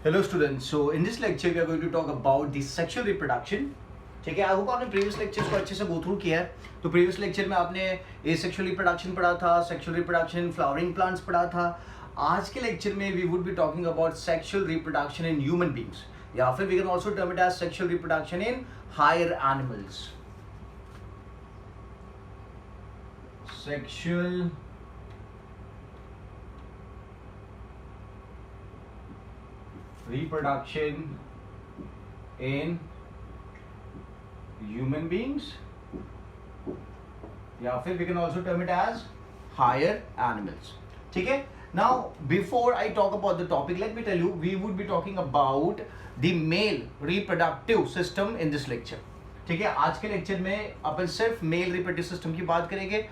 Hello students, so in this lecture we are going to talk about the sexual reproduction. ठीक है, I hope आपने previous lectures को अच्छे से go through किया है. तो प्रीवियस लेक्चर में आपने एसेक्सुअल रिप्रोडक्शन पढ़ा था, सेक्सुअल रिप्रोडक्शन, फ्लावरिंग प्लांट्स पढ़ा था. आज के लेक्चर में we would be talking about sexual reproduction in human beings, या फिर we can also term it as sexual reproduction in higher animals. Sexual reproduction in human beings, या फिर we can also term it as higher animals. ठीक है. Now before I talk about the topic, let me tell you we would be talking about the male reproductive system in this lecture. ठीक है, आज के lecture में अपन सिर्फ mail reproductive system की बात करेंगे.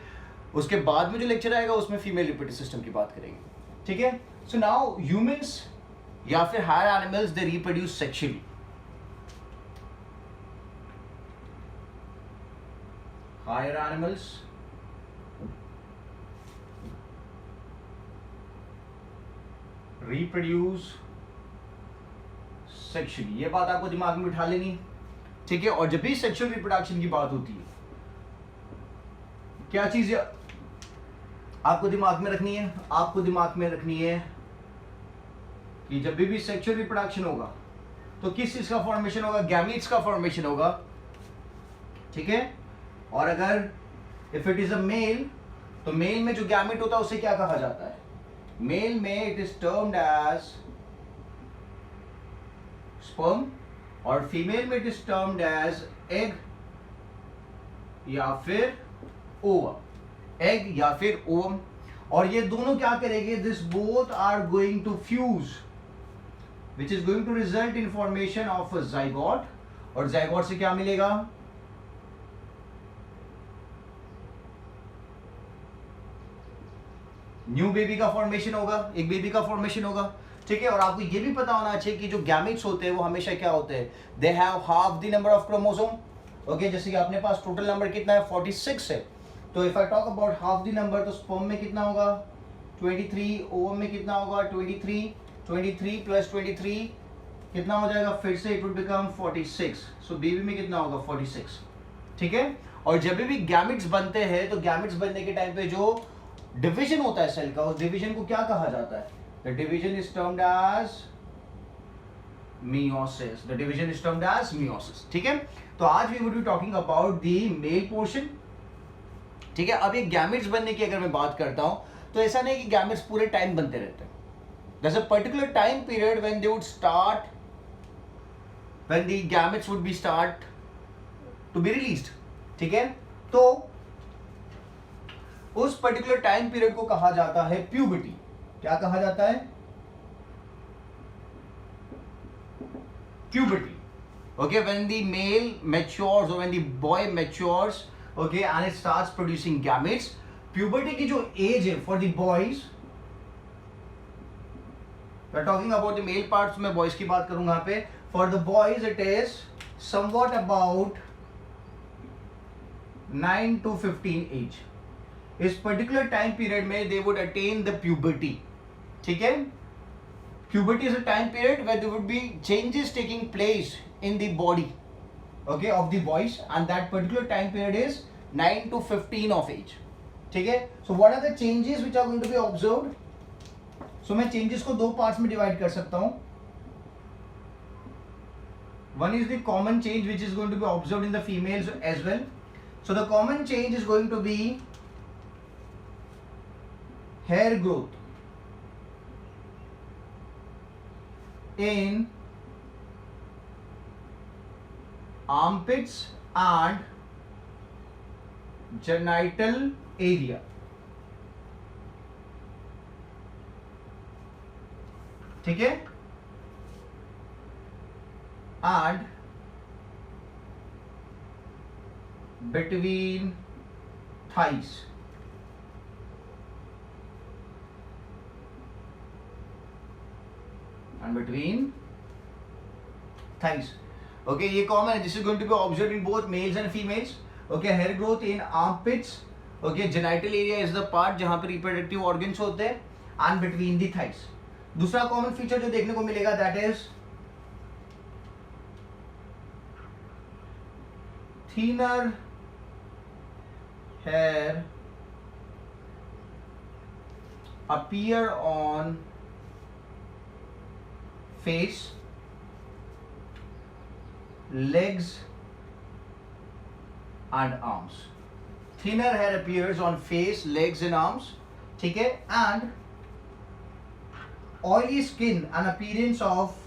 उसके बाद में जो लेक्चर आएगा उसमें फीमेल रिप्रोडक्टिव सिस्टम की बात करेंगे. ठीक है. सो नाउ ह्यूमंस या फिर higher animals they reproduce sexually. Higher animals reproduce sexually. ये बात आपको दिमाग में बिठा लेनी. ठीक है. और जब भी सेक्सुअल रिप्रोडक्शन की बात होती है, क्या चीज आपको दिमाग में रखनी है? आपको दिमाग में रखनी है कि जब भी सेक्सुअल रिप्रोडक्शन होगा तो किस चीज का फॉर्मेशन होगा? गैमीट्स का फॉर्मेशन होगा. ठीक है. और अगर if it is a male, तो मेल में जो गैमीट होता है उसे क्या कहा जाता है? मेल में it is termed as sperm, और फीमेल में it is termed as egg या फिर ओवम. एग या फिर ओवम. और ये दोनों क्या करेंगे? This both are going to fuse, which is going to result in formation of a zygote. और zygote से क्या मिलेगा? न्यू बेबी का फॉर्मेशन होगा, एक बेबी का फॉर्मेशन होगा. ठीक है. और आपको ये भी पता होना चाहिए कि जो गैमेट्स होते हैं वो हमेशा क्या होते हैं? They have half the number of chromosome. Okay, जैसे कि अपने पास टोटल नंबर कितना है? 46 है. तो if I talk about half the number, तो स्पर्म में कितना होगा? 23. ओवम में कितना होगा? 23. 23 प्लस 23 कितना हो जाएगा? फिर से it would become 46. So baby में कितना होगा? 46. ठीक है. और जब भी गैमेट्स बनते हैं, तो गैमेट्स बनने के टाइम पे जो डिवीजन होता है सेल का, उस डिवीजन को क्या कहा जाता है? The division is termed as meiosis. The division is termed as meiosis. ठीक है. तो आज we would be talking about the male portion. ठीक है. अब ये गैमेट्स बनने की अगर मैं बात करता हूं, तो ऐसा नहीं कि गैमेट्स पूरे टाइम बनते रहते हैं. There's a particular time period when they would start, when the gametes would be start to be released. ठीक है. तो उस पर्टिकुलर टाइम पीरियड को कहा जाता है प्यूबर्टी. क्या कहा जाता है? Puberty. Okay, when the male matures or when the boy matures, okay, and it starts producing gametes, puberty की जो एज है for the boys, we are talking about the male parts, मैं boys की बात करूंगा यहाँ पे. For the boys it is somewhat about 9 to 15 age. इस पर्टिकुलर टाइम पीरियड में they would attain the puberty. ठीक है. Puberty is a time period where there would be changes taking place in the body, okay, of the boys, and that particular time period is 9 to 15 of age. ठीक है. So what are the changes which are going to be observed? So मैं changes को दो parts में divide कर सकता हूं. One is the common change which is going to be observed in the females as well. So the common change is going to be hair growth in armpits and genital area. ठीक है. and between thighs. And between thighs. Okay, ये common है. This is going to be observed in both males and females. Okay, hair growth in armpits. Okay, genital area is the part जहाँ पे reproductive organs होते हैं, and between the thighs. दूसरा common feature जो देखने को मिलेगा that is thinner hair appear on face, legs and arms. Thinner hair appears on face, legs and arms. ठीक है, and oily skin, an appearance of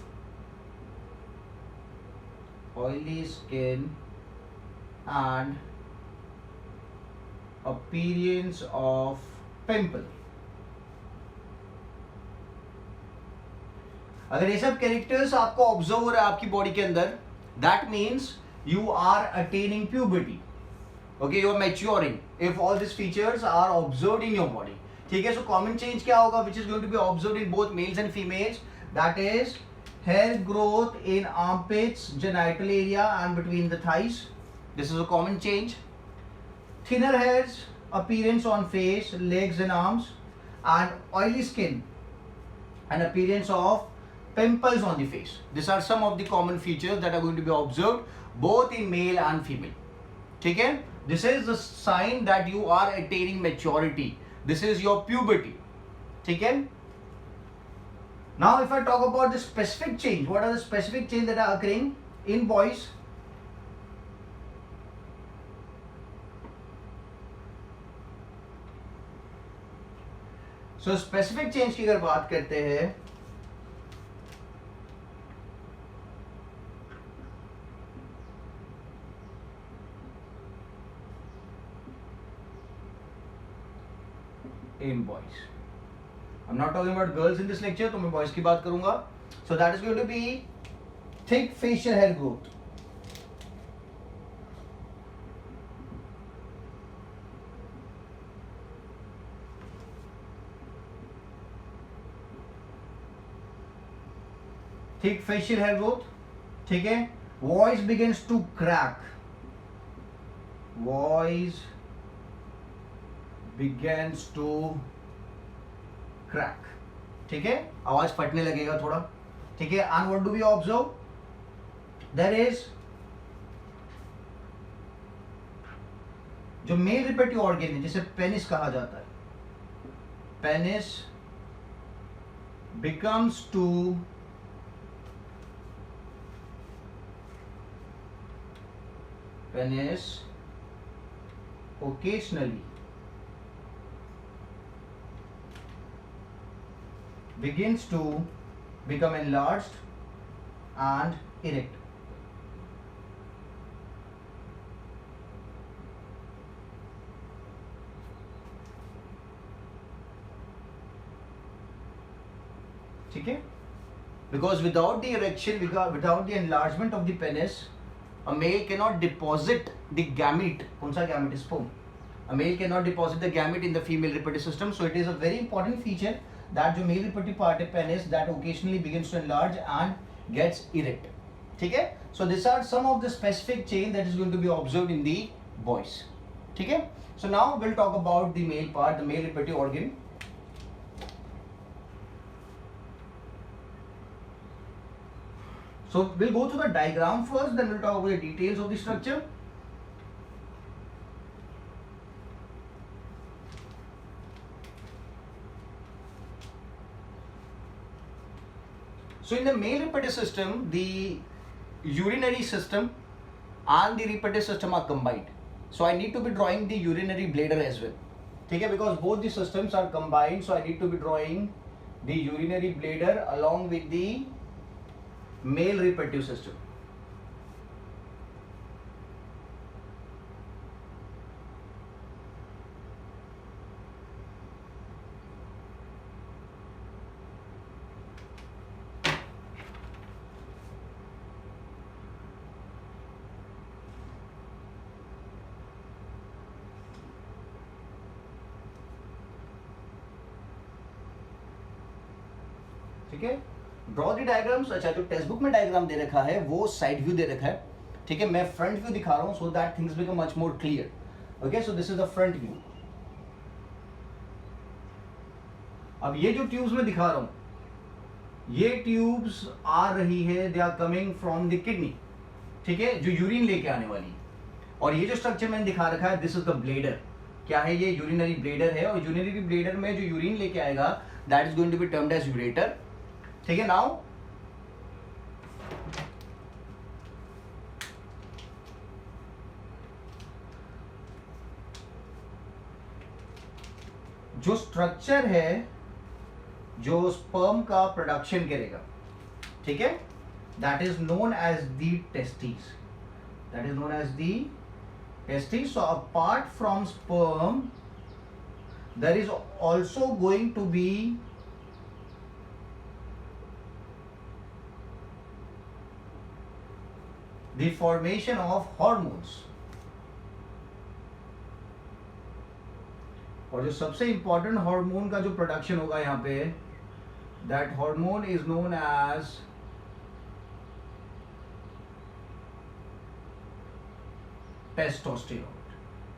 oily skin and appearance of pimple. अगर ये सब characters आपको observe हो रहा है आपकी बॉडी के अंदर, that means you are attaining puberty. Okay, you are maturing if all this features are observed in your body. ठीक है, सो कॉमन चेंज क्या होगा which is going to be observed in both males and females, that is hair growth in armpits, genital area and between the thighs. This is a common change. Thinner hairs appearance on face, legs and arms, and oily skin, an appearance of pimples on the face. These are some of the common features that are going to be observed both in male and female. ठीक है, this is the sign that you are attaining maturity. This is your puberty. ठीक है. Now if I talk about the specific change, what are the specific change that are occurring in boys? So specific change की अगर बात करते हैं, in boys, I'm not talking about girls in this lecture, तो मैं boys की बात करूंगा. So that is going to be thick facial hair growth. Thick facial hair growth. ठीक है, voice begins to crack. Voice begins to crack. ठीक है, आवाज फटने लगेगा थोड़ा. ठीक है, and what do we observe? There is जो मेल रिप्रोडक्टिव ऑर्गन है जिसे पेनिस कहा जाता है, penis becomes to penis occasionally begins to become enlarged and erect. ठीक है, because without the erection, without the enlargement of the penis, a male cannot deposit the gamete. कौन सा gamete? Sperm. A male cannot deposit the gamete in the female reproductive system. So it is a very important feature that जो male reproductive part है penis that occasionally begins to enlarge and gets erect. ठीक है, so these are some of the specific change that is going to be observed in the boys. ठीक है, so now we'll talk about the male part, the male reproductive organ. So we'll go through the diagram first, then we'll talk about the details of the structure. So in the male reproductive system, the urinary system and the reproductive system are combined. So I need to be drawing the urinary bladder as well. Okay, because both the systems are combined, so I need to be drawing the urinary bladder along with the male reproductive system. ठीक है, draw the diagrams. अच्छा, जो text book में diagram दे रखा है वो side view दे रखा है. ठीक है, मैं फ्रंट व्यू दिखा रहा हूं so that things become much more clear. Okay, so this is the front view. अब ये जो ट्यूब्स में दिखा रहा हूं ये ट्यूब्स आ रही है, they are coming from the kidney, ठीक है, जो यूरिन लेके आने वाली। और ये जो स्ट्रक्चर मैंने दिखा रखा है, दिस इज द ब्लेडर। क्या है ये? यूरिनरी ब्लेडर है, और यूरिनरी ब्लेडर में जो यूरिन लेके आएगा that is going to be termed as ureter, ठीक है। नाउ जो स्ट्रक्चर है जो स्पर्म का प्रोडक्शन करेगा, ठीक है, that is known as the testis, that is known as the testis. So apart from sperm there is also going to be the formation of hormones। और जो सबसे इंपॉर्टेंट हार्मोन का जो प्रोडक्शन होगा यहाँ पे, that hormone is known as testosterone.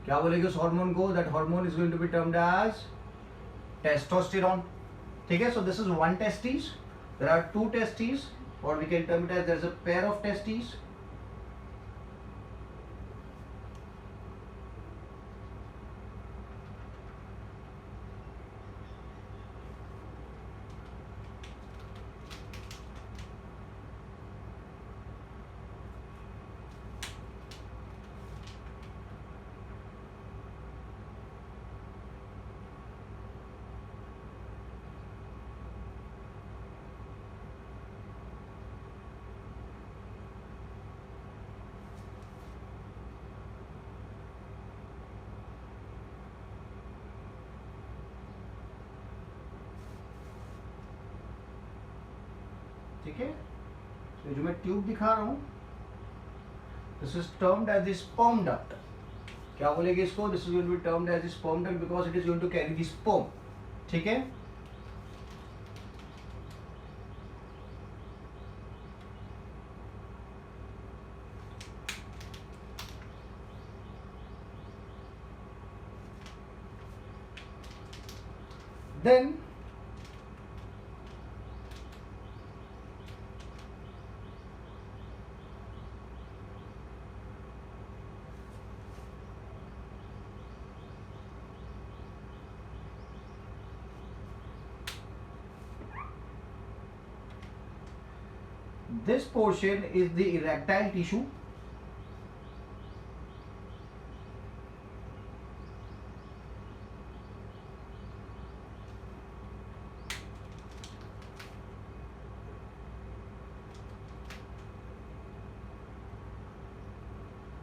क्या बोलेंगे उस हार्मोन को? That hormone is going to be termed as testosterone, ठीक है। So this is one testis, there are two testis, और we can term it as there is a pair of testis. ठीक है, तो जो मैं ट्यूब दिखा रहा हूं, this is termed as the sperm duct. क्या बोलेंगे इसको? This is going to be termed as the sperm duct because it is going to carry the sperm, ठीक है। Then this portion is the erectile tissue,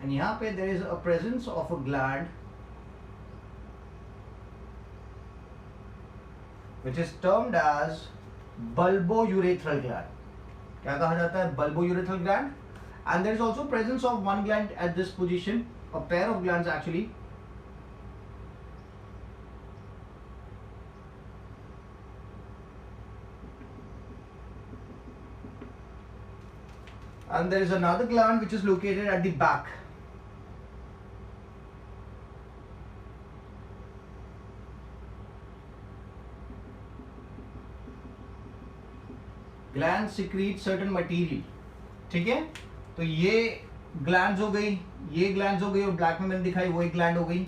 and यहाँ पे there is a presence of a gland which is termed as bulbourethral gland। क्या कहा जाता है? bulbourethral gland। and there is also presence of one gland at this position, a pair of glands actually, and there is another gland which is located at the back। Gland secrete certain material, ठीक है। तो ये glands हो गई, ये glands हो गई, और ब्लैक में मैंने दिखाई वो एक ग्लैंड हो गई।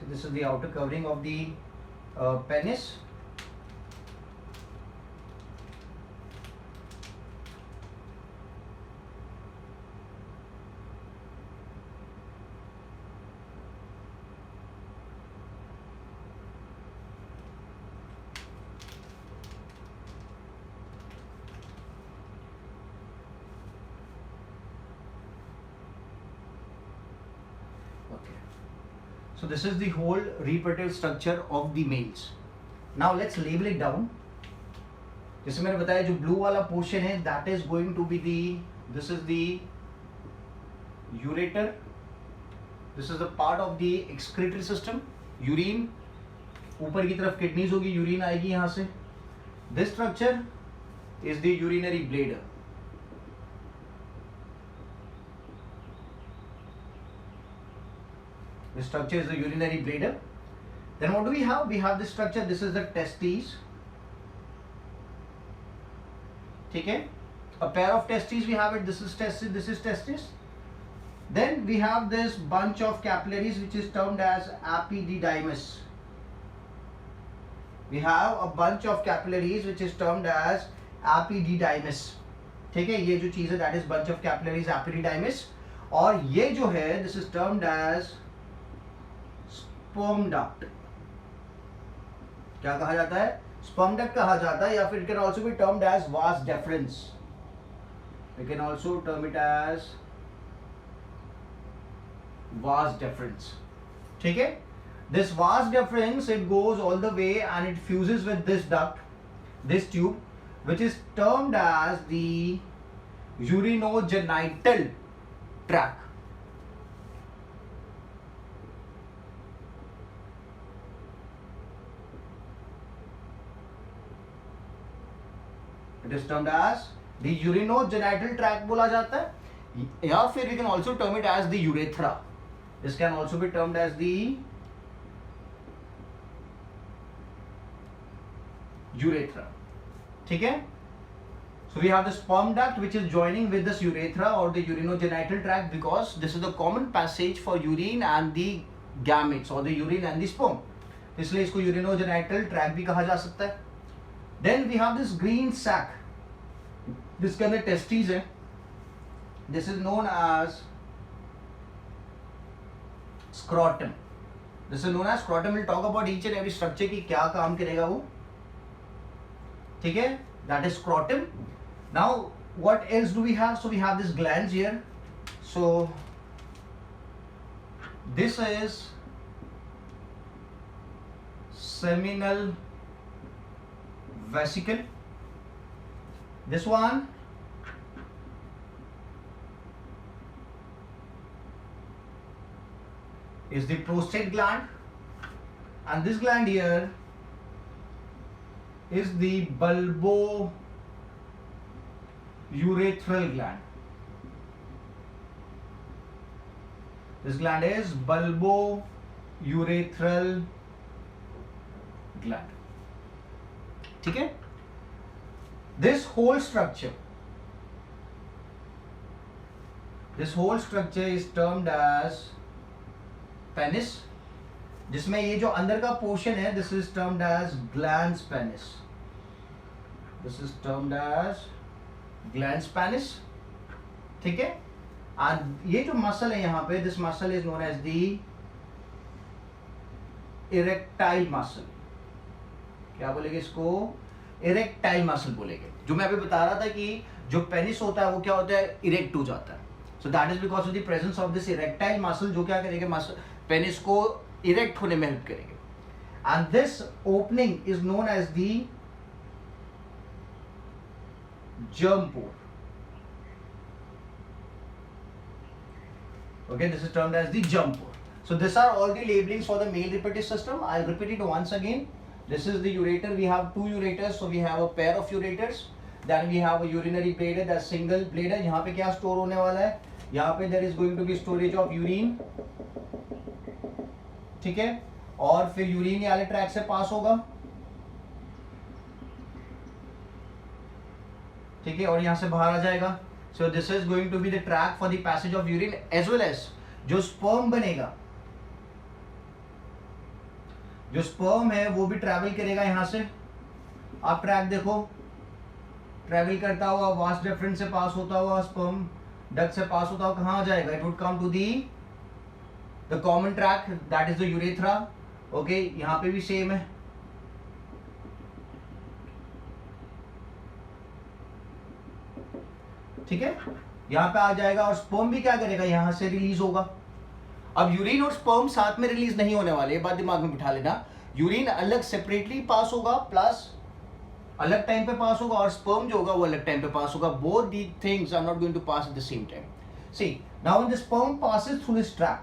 So this is the outer covering of the penis। So this is the whole reproductive structure of the males. Now let's label it down. जैसे मैंने बताया जो ब्लू वाला पोर्शन है that is going to be the, this is the ureter, this is the part of the excretory system, urine, ऊपर की तरफ kidneys होगी, यूरिन आएगी यहां से. This structure is the urinary bladder. This structure is the urinary bladder. Then what do we have? We have this structure. This is the testes. ठीक है? A pair of testes we have it. This is testis. This is testis. Then we have this bunch of capillaries which is termed as epididymis. We have a bunch of capillaries which is termed as epididymis. ठीक है? ये जो चीज है that is bunch of capillaries epididymis. और ये जो है this is termed as sperm duct. क्या कहा जाता है? sperm duct कहा जाता है, या फिर it can also be termed as vas deferens. We can also term it as vas deferens. ठीक है? This vas deferens, it goes all the way and it fuses with this duct, this tube, which is termed as the urinogenital tract. It is termed as the urinogenital tract बोला जाता है, या फिर we can also term it as the urethra. This can also be termed as the urethra. ठीक है? So we have the sperm duct which is joining with this urethra or the urinogenital tract, because this is the common passage for urine and the gametes or the urine and the sperm. इसलिए इसको urinogenital tract भी कहा जा सकता है. Then we have this green sac. जिसके अंदर testes है. This is known as scrotum. This is known as scrotum. We'll talk about each and every structure की क्या काम करेगा वो. ठीक है? That is scrotum. Now what else do we have? So we have this glands here. So this is seminal vesicle. This one is the prostate gland, and this gland here is the bulbourethral gland. This gland is bulbourethral gland. ठीक है? This whole structure is termed as penis, जिसमें ये जो अंदर का portion है this is termed as glans penis. This is termed as glans penis. ठीक है? और ये जो मसल है यहाँ पे, this muscle is known as the erectile muscle. क्या बोलेंगे इसको? इरेक्टाइल मसल बोलेंगे. जो मैं अभी बता रहा था कि जो पेनिस होता है वो क्या होता है? इरेक्ट हो जाता है. So that is because of the presence of this erectile muscle, जो क्या करेंगे? पेनिस को इरेक्ट होने में हेल्प करेंगे. And this opening is known as the germ pore. Okay, this is termed as the germ pore. So these are all the labelings for the male reproductive system. I'll repeat it once again. This is the ureter. We have two ureters, so we have a pair of ureters. Then we have a urinary bladder, that's single bladder. यहाँ पे क्या store होने वाला है? यहाँ पे there is going to be storage of urine. ठीक है? और फिर यूरिन वाले ट्रैक से पास होगा. ठीक है? और यहाँ से बाहर आ जाएगा. So this is going to be the track for the passage of urine as well as जो sperm बनेगा, जो स्पर्म है वो भी ट्रैवल करेगा यहाँ से. आप ट्रैक देखो, ट्रैवल करता हुआ वास डेफरेंस से पास होता हुआ स्पर्म डक्ट से पास होता हुआ कहाँ आ जाएगा? It would come to the common track, that is the urethra. Okay, यहाँ पे भी सेम है. ठीक है? यहाँ पे आ जाएगा और स्पर्म भी क्या करेगा? यहाँ से रिलीज होगा. अब यूरिन और स्पर्म साथ में रिलीज नहीं होने वाले, ये बात दिमाग में बिठा लेना। यूरिन अलग सेपरेटली पास होगा, प्लस अलग टाइम पे पास होगा, और स्पर्म जो होगा वो अलग टाइम पे पास होगा। Both the things are not going to pass at the same time. See now when the sperm passes through this track,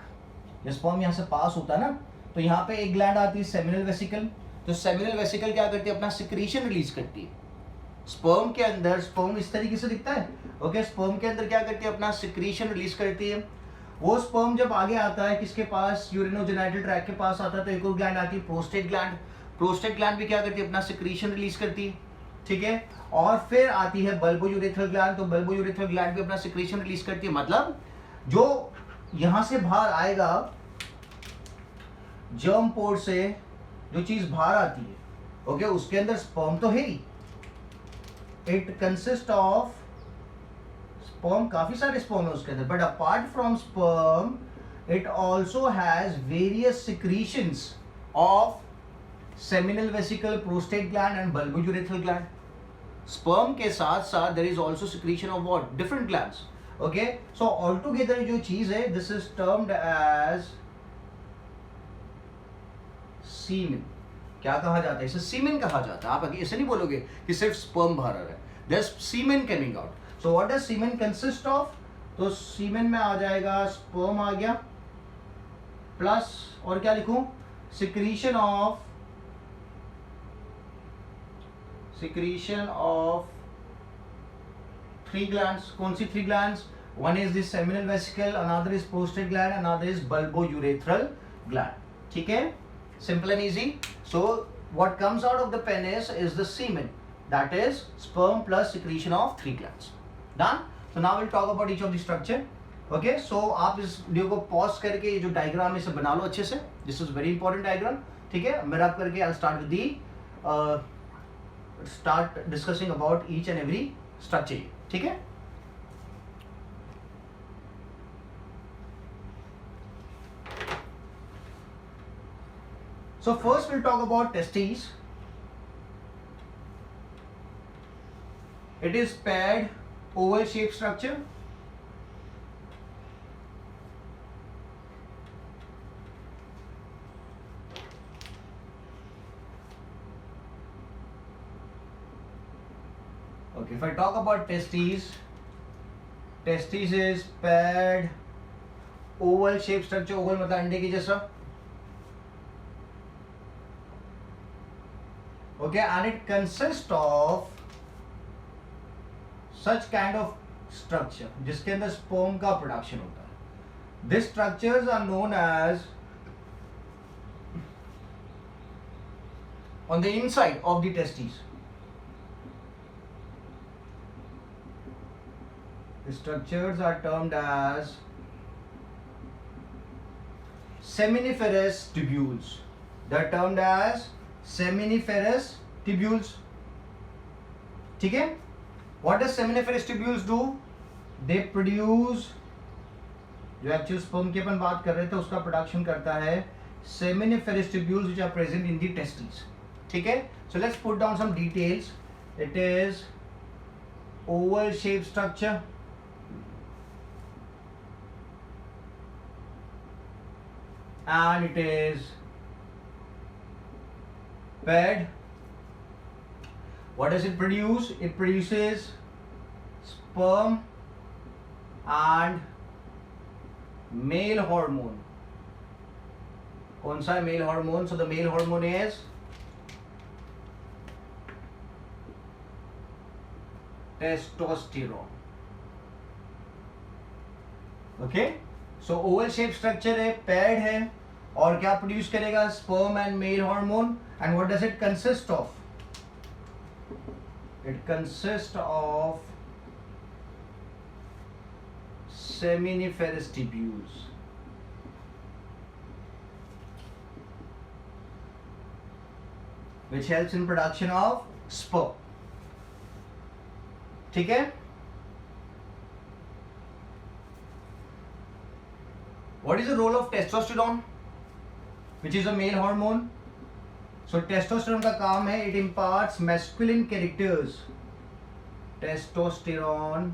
जब स्पर्म यहाँ से पास होता है ना, तो यहाँ पे एक ग्लैंड आती है सेमिनल वेसिकल। तो सेमिनल वेसिकल क्या करती है, अपना सिक्रीशन रिलीज करती है। स्पर्म के अंदर, स्पर्म इस तरीके से दिखता है, ओके। स्पर्म के अंदर क्या करती है, अपना सिक्रीशन रिलीज करती है। वो स्पर्म जब आगे आता है किसके पास, यूरिनोजेनाइटल ट्रैक के पास आता है, तो एक और ग्लैंड आती है प्रोस्टेट ग्लैंड। प्रोस्टेट ग्लैंड भी क्या करती है, अपना सिक्रीशन रिलीज करती है, ठीक है। और फिर आती है बल्बोयूरेथ्रल ग्लैंड। तो बल्बोयूरेथ्रल ग्लैंड भी अपना सिक्रीशन रिलीज करती है। मतलब जो यहां से बाहर आएगा जर्म पोर से, जो चीज बाहर आती है, ओके, उसके अंदर स्पर्म तो है ही। इट कंसिस्ट ऑफ स्पर्म, काफी सारे स्पर्म है उसके अंदर, but apart from sperm it also has various secretions of seminal vesicle, prostate gland and bulbourethral gland. Sperm के साथ साथ there is also secretion of what, different glands, okay. So all together जो चीज है, this is termed as semen. क्या कहा जाता है इसे, सीमेन कहा जाता है। आप आगे ऐसे नहीं बोलोगे कि सिर्फ स्पर्म बाहर आ रहा है, there is semen coming out. So what does semen consist of, तो सीमेन में आ जाएगा स्पर्म आ गया, प्लस और क्या लिखूं, सिक्रीशन ऑफ थ्री ग्लैंड्स। कौन सी three glands, one is this seminal vesicle, another is prostate gland, another is bulbourethral gland, ठीक है, simple and easy. So what comes out of the penis is the semen, that is sperm plus secretion of three glands. Done. So now we'll talk about each of the structure. Okay, so आप इस video को pause करके ये जो diagram है इसे बना लो अच्छे से। This is very important diagram, ठीक है। मैं रब करके I'll start with the start discussing about each and every structure, ठीक है। So first we'll talk about testes. It is paired oval shaped structure. Okay, if I talk about testes, testes is paired oval shaped structure. Oval मतलब अंडे की जैसा, okay, and it consists of such kind of structure जिसके अंदर sperm का production होता है. These structures are known as, on the inside of the testes, the structures are termed as seminiferous tubules. They are termed as seminiferous tubules, ठीक है। What does seminiferous tubules do? They produce, जो actual sperm की अपन बात कर रहे थे उसका production करता है seminiferous tubules which are present in the testes, ठीक है। So let's put down some details. It is oval shaped structure, and it is paired. What does it produce? It produces sperm and male hormone. कौन सा है male hormone? So the male hormone is testosterone. Okay? So oval shaped structure है, paired है, और क्या produce करेगा, sperm and male hormone. And what does it consist of, it consist of seminiferous tubules, which helps in production of sperm, ठीक है। What is the role of testosterone, which is a male hormone? So testosterone का काम है, it imparts masculine characters. Testosterone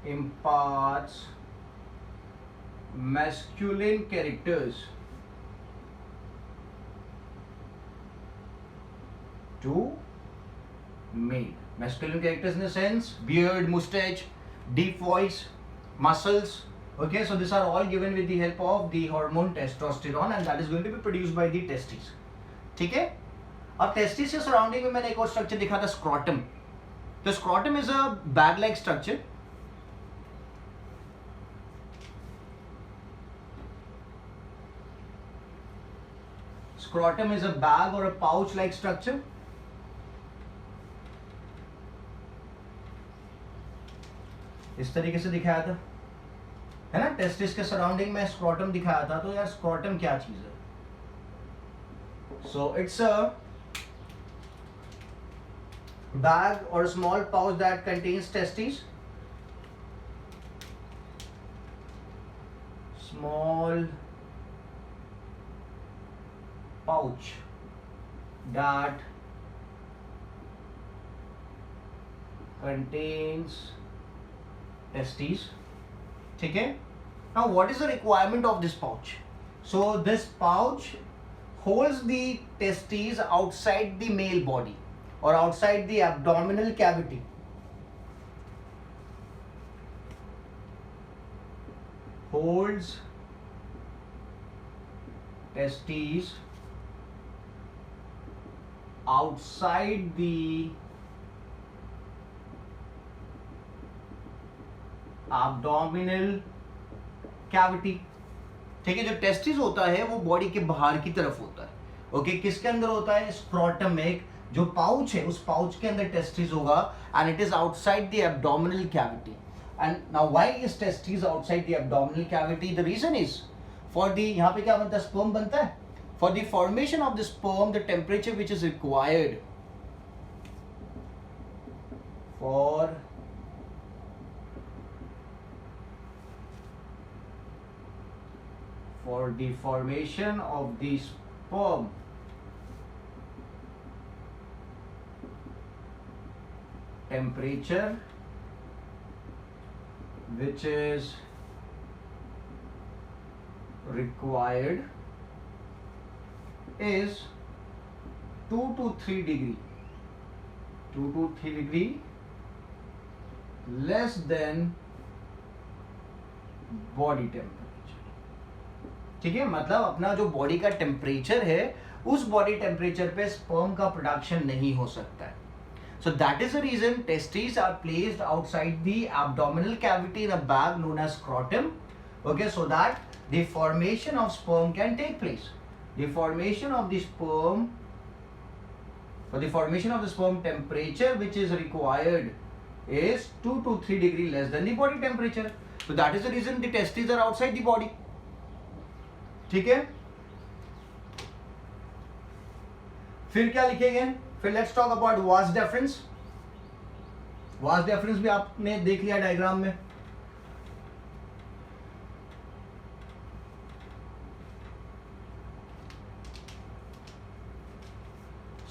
imparts masculine characters to male. Masculine characters in the sense beard, mustache, deep voice, muscles. Okay, so these are all given with the help of the hormone testosterone and that is going to be produced by the testes. ठीक है. अब testis के surrounding में मैंने एक और structure दिखा था, स्क्रॉटम. तो scrotum is a bag like structure. Scrotum is a bag और अ पाउच लाइक स्ट्रक्चर. इस तरीके से दिखाया था, है ना. टेस्टिस के सराउंडिंग में स्क्रॉटम दिखाया था. तो यार स्क्रॉटम क्या चीज है? So it's a bag or a small pouch that contains testes. Small pouch that contains testes. ठीक है. Now what is the requirement of this pouch? So this pouch holds the testes outside the male body or outside the abdominal cavity. Holds testes outside the abdominal cavity. ठीक है. जो testis होता है वो body के बाहर की तरफ होता है. ओके, किसके अंदर होता है? स्क्रोटम में एक जो पाउच है, उस पाउच के अंदर टेस्टिस होगा and it is outside the abdominal cavity. And now why is testis outside the abdominal cavity? The reason is for the, यहाँ पे क्या बनता है? स्पर्म बनता है. For the formation of the sperm the temperature which is required for the formation of the sperm temperature which is required is 2 to 3 degree, 2 to 3 degree less than body temperature. ठीक है. मतलब अपना जो body का temperature है उस body temperature पे sperm का प्रोडक्शन नहीं हो सकता है. So that is the reason testes are placed outside the abdominal cavity in a bag known as scrotum. Okay, so that the formation of sperm can take place. The formation of the sperm, for the formation of the sperm, temperature which is required is 2 to 3 degree less than the body temperature. So that is the reason the testes are outside the body. ठीक है. फिर क्या लिखेंगे? फिर let's talk about vas deferens. Vas deferens भी आपने देख लिया डायग्राम में.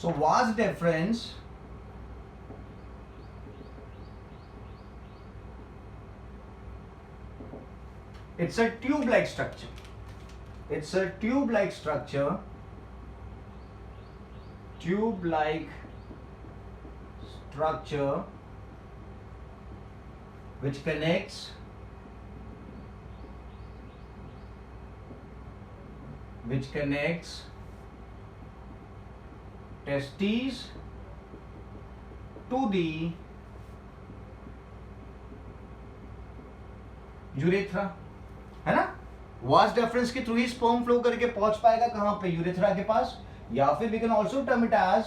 So vas deferens it's a tube like structure. It's a tube-like structure, tube-like structure which connects testes to the urethra, है ना. वास डेफरेंस के थ्रू ही sperm flow करके पहुंच पाएगा कहां पे? यूरेथ्रा के पास. या फिर we can also term it as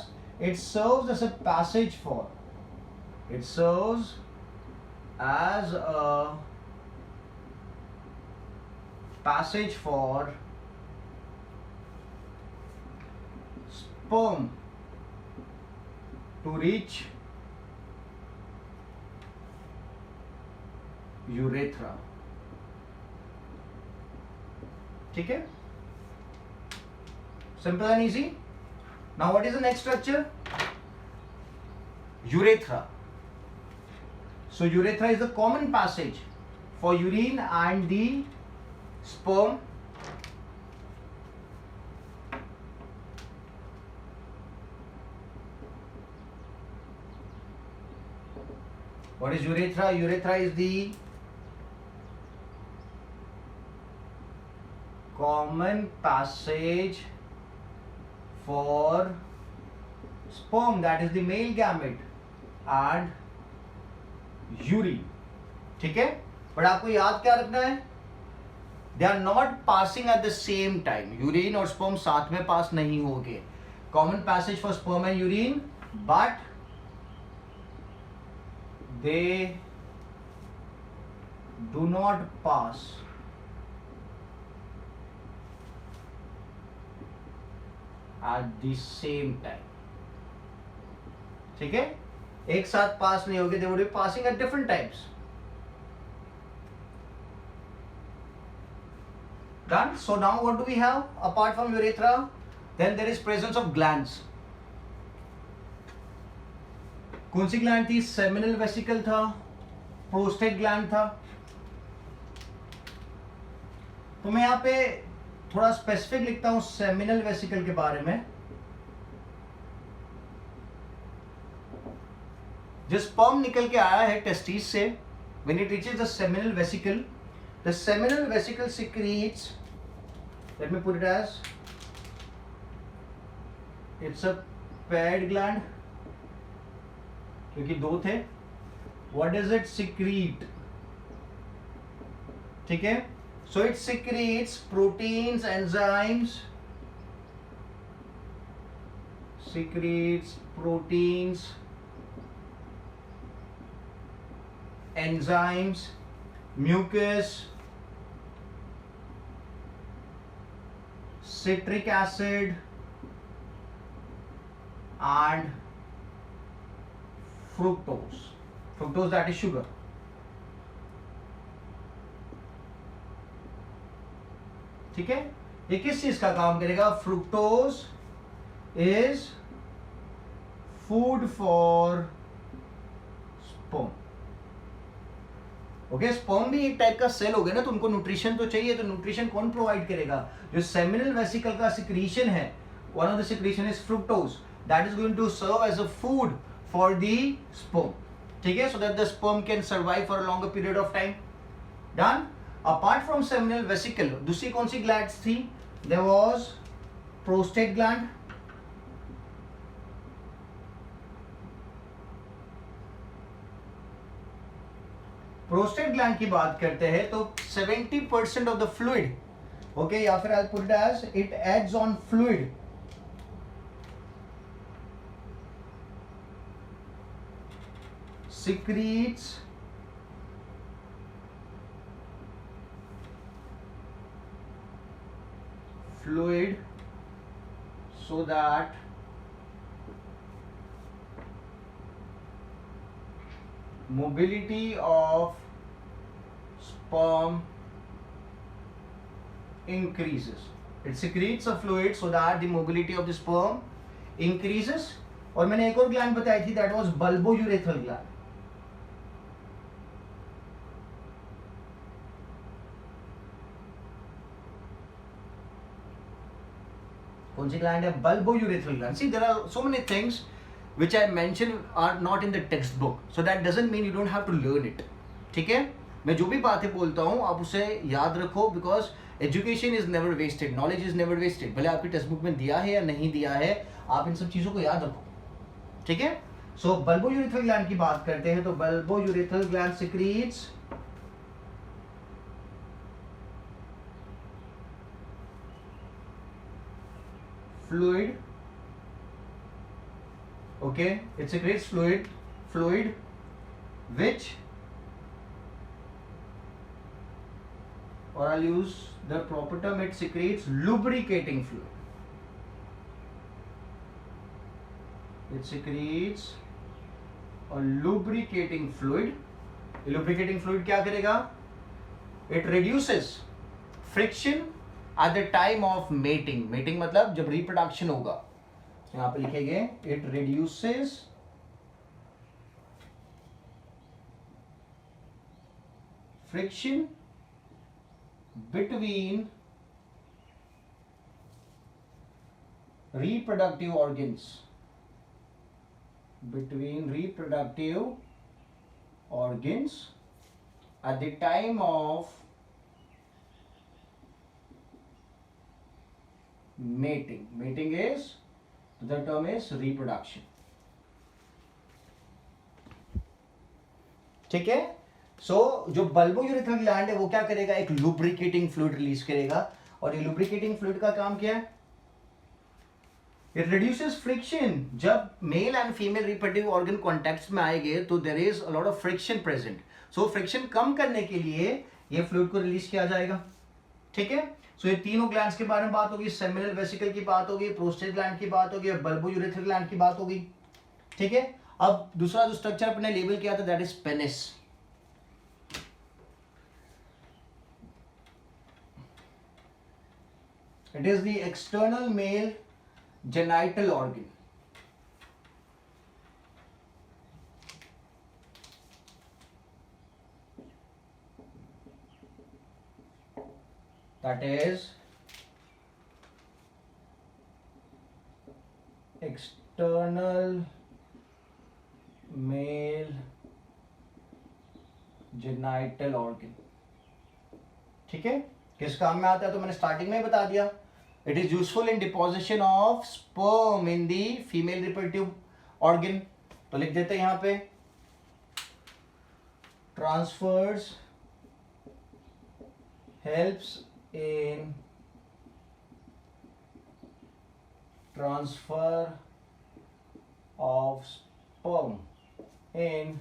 it serves as a passage for, it serves as a passage for sperm to reach urethra. ठीक है. Simple and easy. Now what is the next structure? Urethra. So urethra is the common passage for urine and the sperm. What is urethra? Urethra is the common passage for sperm, that is the male gamete, and urine. ठीक है, but आपको याद क्या रखना है, they are not passing at the same time. Urine और sperm साथ में पास नहीं होंगे. Common passage for sperm and urine, but they do not pass at the same time. ठीक है, एक साथ पास नहीं होंगे. they would be passing at different times. Done. So now what do we have apart from urethra? Then there is presence of glands. कौन सी gland थी? Seminal vesicle था, prostate gland था. तो मैं यहां पे थोड़ा स्पेसिफिक लिखता हूं सेमिनल वेसिकल के बारे में. जो स्पर्म निकल के आया है टेस्टिस से, when it reaches the seminal vesicle secretes, let me put it as, it's a paired gland, क्योंकि दो थे. What does it secrete? ठीक है, so it secretes proteins, enzymes, mucus, citric acid, and fructose, that is sugar. ठीक है, ये किस चीज का काम करेगा? Fructose is food for sperm. Okay, sperm भी एक टाइप का सेल हो गया ना, तो उनको न्यूट्रिशन तो चाहिए. तो न्यूट्रिशन कौन प्रोवाइड करेगा? जो सेमिनल वेसिकल का सिक्रीशन है, one of the secretion is fructose, that is going to serve as a food for the sperm. ठीक है, so that the sperm can survive for a longer period of time. Done. Apart from seminal vesicle, दूसरी कौन सी glands थी? There was prostate gland. Prostate gland की बात करते हैं तो 70% of the fluid, okay, या फिर I'll put it as it adds on fluid. Secretes fluid so that mobility of sperm increases. It secretes a fluid so that the mobility of the sperm increases. और मैंने एक और gland बताई थी, that was bulbourethral gland. कौन सी gland है? bulbourethral gland. See, there are so many things which I mentioned are not in the textbook, so that doesn't mean you don't have to learn it. ठीक है, मैं जो भी बातें बोलता हूँ आप उसे याद रखो, because education is never wasted, knowledge is never wasted. भले आपकी टेक्स्ट बुक में दिया है या नहीं दिया है, आप इन सब चीज़ों को याद रखो. ठीक है, so bulbourethral gland की बात करते हैं तो bulbourethral gland secretes fluid. Okay, it secretes fluid which, or I'll use the proper term, it secretes lubricating fluid. It secretes a lubricating fluid. Lubricating fluid क्या करेगा? It reduces friction at the time of mating. Mating मतलब जब reproduction होगा, यहाँ पे लिखेंगे it reduces friction between reproductive organs, at the time of mating. Mating is, the term is reproduction. ठीक है. सो जो बल्बोयूरेथ्रल ग्लैंड है वो क्या करेगा, एक लुब्रिकेटिंग फ्लूइड रिलीज करेगा. और ये लुब्रिकेटिंग फ्लूइड का काम क्या है, इट रिड्यूसेस फ्रिक्शन. जब male and female reproductive organ contact में आएंगे तो there is a lot of friction present. So friction कम करने के लिए ये फ्लूइड को रिलीज किया जाएगा. ठीक है. सो ये तीनों ग्लैंड्स के बारे में बात होगी, सेमिनल वेसिकल की बात होगी, प्रोस्टेट ग्लैंड की बात होगी और बल्बोयूरेथ्रल ग्लैंड की बात होगी. ठीक है. अब दूसरा जो स्ट्रक्चर अपने लेबल किया था that is penis. It is the external male genital organ. That is external male genital organ. ठीक है. किस काम में आता है तो मैंने स्टार्टिंग में ही बता दिया. It is useful in deposition of sperm in the female reproductive organ. तो लिख देते हैं यहाँ पे transfers helps in transfer of sperm in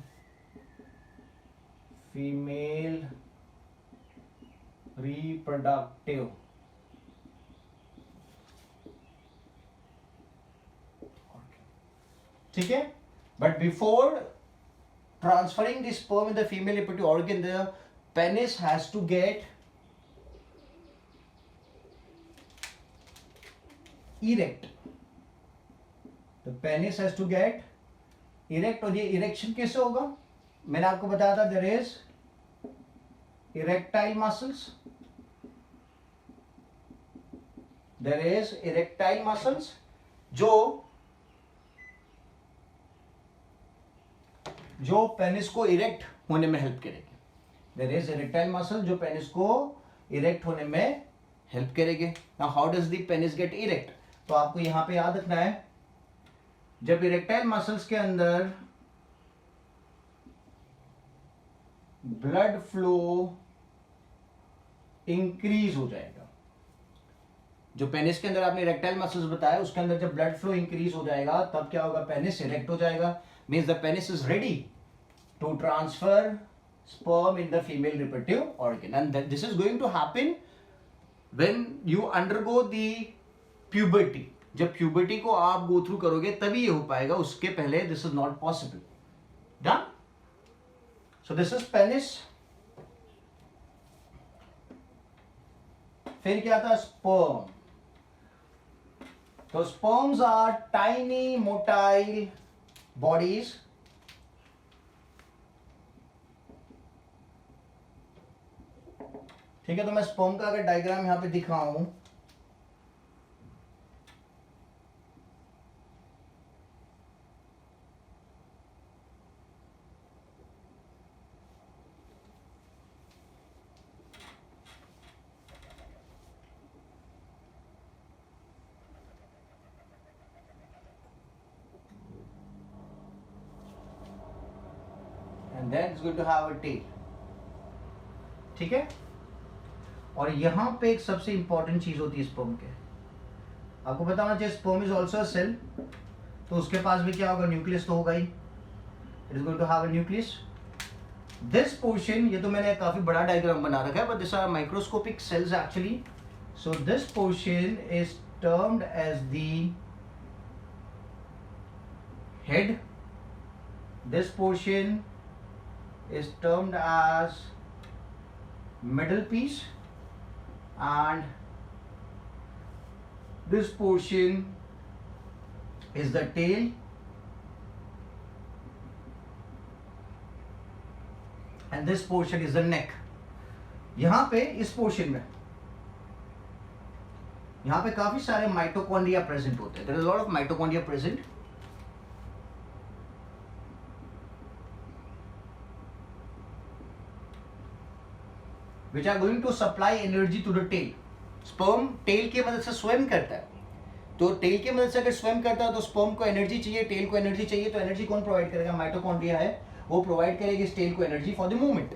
female reproductive. ठीक है. But before transferring the sperm in the female reproductive organ the penis has to get erect. The penis has to get erect. और ये erection कैसे होगा, मैंने आपको बताया था there is erectile muscles. There is erectile muscles जो penis को इरेक्ट होने में हेल्प करेगी. देयर इज इरेक्टाइल मसल जो पेनिस को इरेक्ट होने में हेल्प करेंगे. Now how does the penis get erect, तो आपको यहां पे याद रखना है जब इरेक्टाइल मसल्स के अंदर ब्लड फ्लो इंक्रीज हो जाएगा. जो पेनिस के अंदर आपने इरेक्टाइल मसल्स बताया उसके अंदर जब ब्लड फ्लो इंक्रीज हो जाएगा तब क्या होगा, पेनिस इरेक्ट हो जाएगा. Means the penis is ready to transfer sperm in the female reproductive organ, and that this is going to happen when you undergo the puberty. जब puberty को आप go through करोगे तभी ये हो पाएगा, उसके पहले this is not possible. Done? So this is penis. फिर क्या था, sperm. तो sperms are tiny motile bodies ठीक है. तो मैं स्पर्म का अगर डायग्राम यहां पे दिखाऊं and then it's going to have a tail. ठीक है. और यहां पे एक सबसे इंपॉर्टेंट चीज होती है स्पर्म के, आपको पता होना चाहिए sperm is also a cell. तो उसके पास भी क्या होगा, न्यूक्लियस तो होगा ही. It is going to have a nucleus. This portion, ये तो मैंने काफी बड़ा डायग्राम बना रखा है but this are microscopic cells actually. So this portion is termed as the head. This portion is termed as middle piece, and this portion is the tail, and this portion is the neck. यहां पे इस portion में यहां पे काफी सारे mitochondria present होते हैं. There is a lot of mitochondria present. which are going to supply energy to the tail. Sperm tail की मदद से स्विम करता है, तो टेल की मदद से अगर स्विम करता है तो स्पर्म को एनर्जी चाहिए, टेल को एनर्जी चाहिए, तो एनर्जी कौन प्रोवाइड करेगा? माइटोकॉन्ड्रिया है, वो प्रोवाइड करेगी इस टेल को एनर्जी फॉर द मूवमेंट.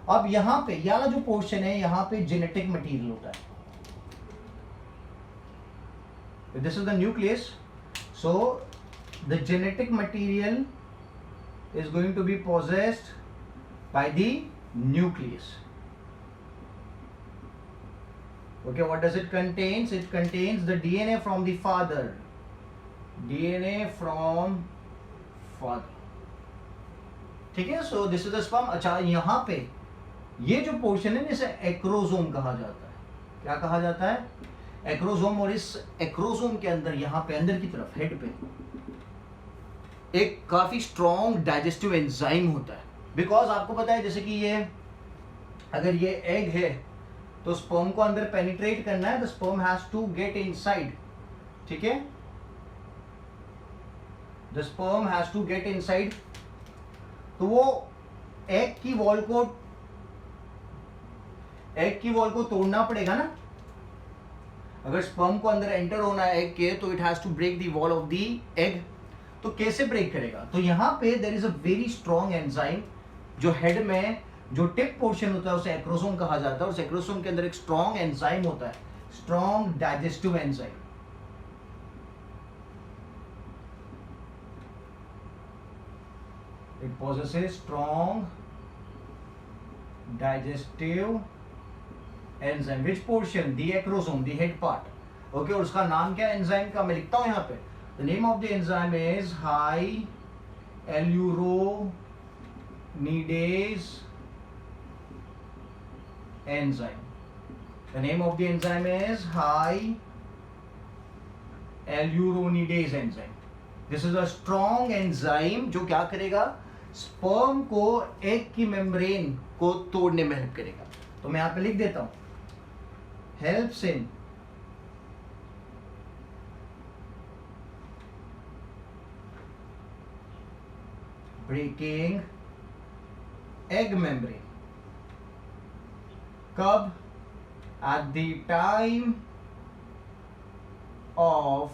अब यहाँ पे ये वाला जो पोर्शन है, यहाँ पे जेनेटिक मटेरियल होता है. This is the nucleus. So the genetic material is going to be possessed by the nucleus. Okay, what does it contains? It contains the DNA from the father. DNA from father. ठीक है. So this is the sperm. अच्छा, यहाँ पे ये जो portion है इसे acrosome कहा जाता है. क्या कहा जाता है? एक्रोसोम. और इस एक्रोसोम के अंदर यहाँ पे अंदर की तरफ हेड पे एक काफी स्ट्रॉन्ग डाइजेस्टिव एंजाइम होता है. बिकॉज आपको पता है जैसे कि ये अगर ये एग है तो स्पर्म को अंदर पेनिट्रेट करना है, the sperm has to get inside. ठीक है, the sperm has to get inside. तो वो एग की वॉल को तोड़ना पड़ेगा ना. अगर स्पर्म को अंदर एंटर होना है एग के, तो it has to break the wall of the egg. तो कैसे ब्रेक करेगा? तो यहां पे there is a very strong enzyme जो हेड में जो टिप पोर्शन होता है उसे एक्रोसोम कहा जाता है. उस एक्रोसोम के अंदर एक स्ट्रॉन्ग एंजाइम होता है, strong digestive enzyme. It possesses strong digestive enzyme. Which portion? The acrosome, the head part. Okay, और उसका नाम क्या है एंजाइम का? मैं लिखता हूं यहां पे. The name of the enzyme is high alluronidase enzyme. The name of the enzyme is high alluronidase enzyme. This is a strong enzyme जो क्या करेगा? स्पर्म को एग की मेम्ब्रेन को तोड़ने में हेल्प करेगा. तो मैं यहाँ पे लिख देता हूँ, helps in breaking egg membrane. कब? At the time of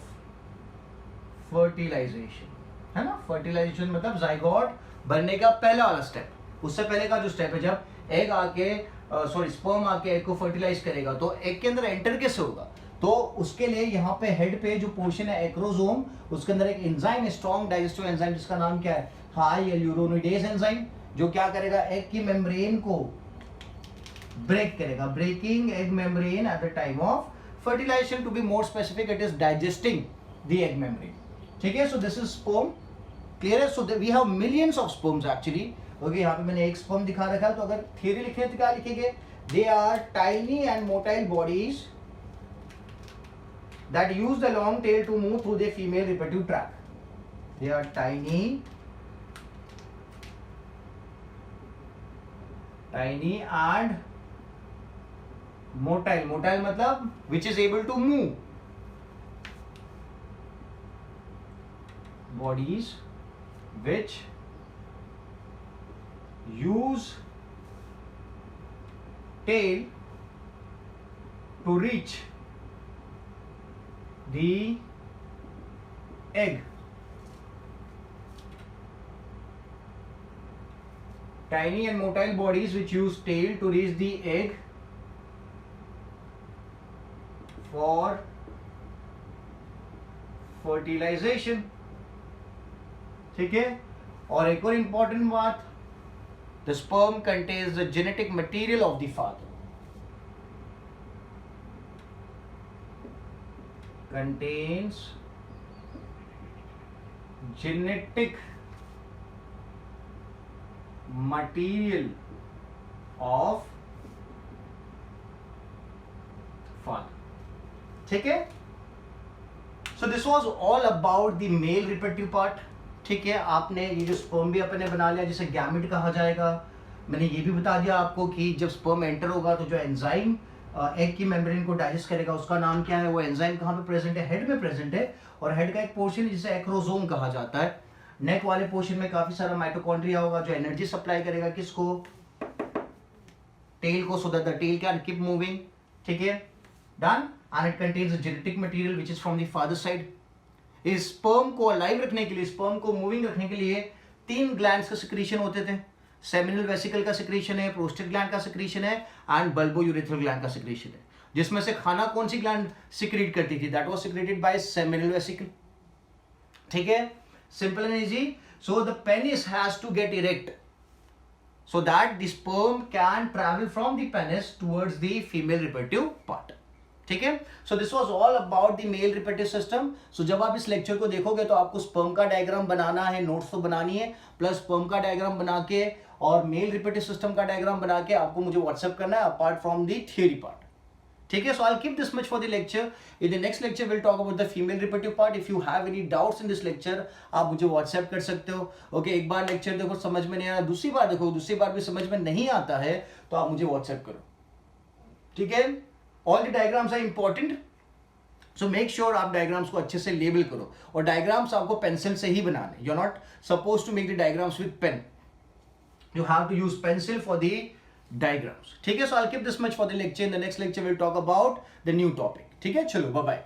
fertilization. है ना? fertilization मतलब जाइगोट बनने का पहला वाला स्टेप. उससे पहले का जो स्टेप है जब एग आके स्पर्म आके एग को फर्टिलाइज करेगा, तो एग के अंदर एंटर कैसे होगा? तो उसके लिए यहाँ पे हेड पे जो पोर्शन है एक्रोसोम, उसके अंदर एक एंजाइम है, स्ट्रॉन्ग डाइजेस्टिव एंजाइम, जिसका नाम क्या है? हाई एल्यूरोनिडेज एंजाइम, जो क्या करेगा? एग की मेम्ब्रेन को ब्रेक करेगा. Breaking egg membrane at the time of fertilisation. To be more specific, it is digesting the egg membrane. ठीक है. So this is sperm. Clear है? So we have millions of sperms actually. Okay, यहाँ पे मैंने एक sperm दिखा रखा है. तो अगर थियरी लिखे तो क्या लिखेंगे? They are tiny and motile bodies that use the long tail to move through the female reproductive tract. They are tiny and motile. Motile मतलब which is able to move. Bodies which use tail to reach the egg. Tiny and motile bodies which use tail to reach the egg for fertilization. ठीक है. और एक और important बात, the sperm contains the genetic material of the father. Contains genetic material of father. ठीक है. So this was all about the male reproductive part. ठीक है. आपने ये जो स्पर्म भी अपने बना लिया जिसे गैमेट कहा जाएगा. मैंने ये भी बता दिया आपको कि जब स्पर्म एंटर होगा तो जो एंजाइम एग की मेम्ब्रेन को डाइजेस्ट करेगा उसका नाम क्या है, वो एंजाइम कहाँ पे प्रेजेंट है, हेड में प्रेजेंट है, और हेड का एक पोर्शन जिसे एक्रोसोम कहा जाता है। नेक वाले पोर्शन में काफी सारा माइटोकॉन्ड्रिया होगा जो एनर्जी सप्लाई करेगा किसको, टेल को, so that the tail can keep moving, ठीक है, done. And it contains genetic material which is from the father side. इस स्पर्म को अलाइव रखने के लिए, स्पर्म को मूविंग रखने के लिए 3 ग्लैंड्स का सिक्रीशन होते थे। सेमिनल वेसिकल का सिक्रीशन है, प्रोस्टेट ग्लैंड का सिक्रीशन है, एंड बल्बो यूरेथ्रल ग्लैंड का सिक्रीशन है। जिसमें से खाना कौन सी ग्लैंड सिक्रीट करती थी, that was secreted by seminal vesicle, ठीक है, simple and easy. So the penis has to get erect so that the sperm can travel from the penis towards the female reproductive part, ठीक है। So this was all about the male reproductive system. सो जब आप इस lecture को देखोगे तो आपको स्पर्म का डायग्राम बनाना है, नोट्स तो बनानी है, प्लस स्पर्म का डायग्राम बना के और मेल रिप्रोडक्टिव सिस्टम का डायग्राम बना के आपको मुझे व्हाट्सएप करना है apart from the theory part, ठीक है। So I will keep this much for the lecture. In the next lecture will talk about the female reproductive part. If you have any doubts in this lecture आप मुझे WhatsApp कर सकते हो, okay. एक बार lecture देखो समझ में नहीं आया, दूसरी बार देखो, दूसरी बार भी समझ में नहीं आता है तो आप मुझे व्हाट्सएप करो, ठीक है। All the diagrams are important, so make sure आप डायग्राम्स को अच्छे से लेबल करो, और डायग्राम्स आपको पेंसिल से ही बनाने, you are not suppose to make the diagrams with pen, you have to use pencil for the diagrams, ठीक है। So I'll keep this much for the lecture. In the next lecture we'll talk about the new topic, ठीक है। चलो, bye bye।